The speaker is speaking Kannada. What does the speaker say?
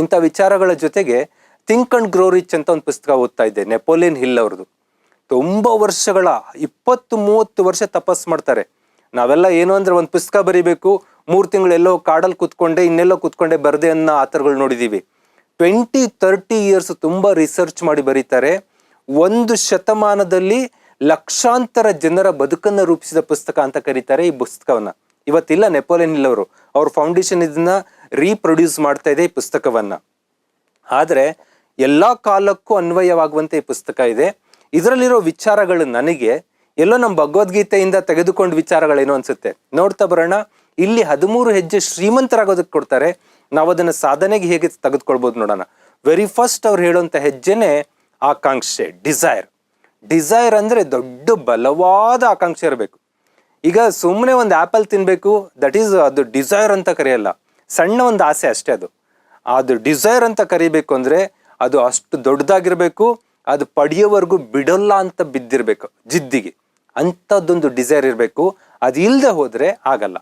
ಇಂಥ ವಿಚಾರಗಳ ಜೊತೆಗೆ ಥಿಂಕ್ ಅಂಡ್ ಗ್ರೋ ರಿಚ್ ಅಂತ ಒಂದು ಪುಸ್ತಕ ಓದ್ತಾ ಇದ್ದೆ, ನೆಪೋಲಿಯನ್ ಹಿಲ್ ಅವ್ರದ್ದು. ತುಂಬ ವರ್ಷಗಳ 20-30 ವರ್ಷ ತಪಸ್ ಮಾಡ್ತಾರೆ. ನಾವೆಲ್ಲ ಏನು ಅಂದ್ರೆ ಒಂದು ಪುಸ್ತಕ ಬರಿಬೇಕು, 3 ತಿಂಗಳು ಎಲ್ಲೋ ಕಾಡಲ್ಲಿ ಕೂತ್ಕೊಂಡೆ ಇನ್ನೆಲ್ಲೋ ಕೂತ್ಕೊಂಡೆ ಬರದೆ ಅನ್ನೋ ಆತರಗಳು ನೋಡಿದೀವಿ. 20-30 ಇಯರ್ಸ್ ತುಂಬಾ ರಿಸರ್ಚ್ ಮಾಡಿ ಬರೀತಾರೆ. 1 ಶತಮಾನದಲ್ಲಿ ಲಕ್ಷಾಂತರ ಜನರ ಬದುಕನ್ನು ರೂಪಿಸಿದ ಪುಸ್ತಕ ಅಂತ ಕರೀತಾರೆ ಈ ಪುಸ್ತಕವನ್ನ. ಇವತ್ತಿಲ್ಲ ನೆಪೋಲಿಯನ್ ಹಿಲ್ ಅವರು, ಅವ್ರ ಫೌಂಡೇಶನ್ ಇದನ್ನ ರೀಪ್ರೊಡ್ಯೂಸ್ ಮಾಡ್ತಾ ಇದೆ ಈ ಪುಸ್ತಕವನ್ನ. ಆದ್ರೆ ಎಲ್ಲಾ ಕಾಲಕ್ಕೂ ಅನ್ವಯವಾಗುವಂತೆ ಈ ಪುಸ್ತಕ ಇದೆ. ಇದರಲ್ಲಿರೋ ವಿಚಾರಗಳು ನನಗೆ ಎಲ್ಲೋ ನಮ್ಮ ಭಗವದ್ಗೀತೆಯಿಂದ ತೆಗೆದುಕೊಂಡ ವಿಚಾರಗಳೇನೋ ಅನ್ಸುತ್ತೆ. ನೋಡ್ತಾ ಬರೋಣ. ಇಲ್ಲಿ 13 ಹೆಜ್ಜೆ ಶ್ರೀಮಂತರಾಗೋದಕ್ಕೆ ಕೊಡ್ತಾರೆ. ನಾವು ಅದನ್ನ ಸಾಧನೆಗೆ ಹೇಗೆ ತೆಗೆದುಕೊಳ್ಬೋದು ನೋಡೋಣ. ವೆರಿ ಫಸ್ಟ್ ಅವ್ರು ಹೇಳುವಂತ ಹೆಜ್ಜೆನೆ ಆಕಾಂಕ್ಷೆ, ಡಿಸೈರ್ ಅಂದ್ರೆ ದೊಡ್ಡ ಬಲವಾದ ಆಕಾಂಕ್ಷೆ ಇರಬೇಕು. ಈಗ ಸುಮ್ಮನೆ ಒಂದು ಆಪಲ್ ತಿನ್ಬೇಕು, ದಟ್ ಈಸ್ ಅದು ಡಿಸೈರ್ ಅಂತ ಕರೆಯಲ್ಲ, ಸಣ್ಣ ಒಂದು ಆಸೆ ಅಷ್ಟೇ. ಅದು ಡಿಸೈರ್ ಅಂತ ಕರಿಬೇಕು ಅಂದ್ರೆ ಅದು ಅಷ್ಟು ದೊಡ್ಡದಾಗಿರ್ಬೇಕು, ಅದು ಪಡೆಯೋವರೆಗೂ ಬಿಡಲ್ಲ ಅಂತ ಬಿದ್ದಿರ್ಬೇಕು ಜಿದ್ದಿಗೆ, ಅಂಥದ್ದೊಂದು ಡಿಸೈರ್ ಇರಬೇಕು. ಅದು ಇಲ್ಲದೆ ಹೋದ್ರೆ ಆಗಲ್ಲ.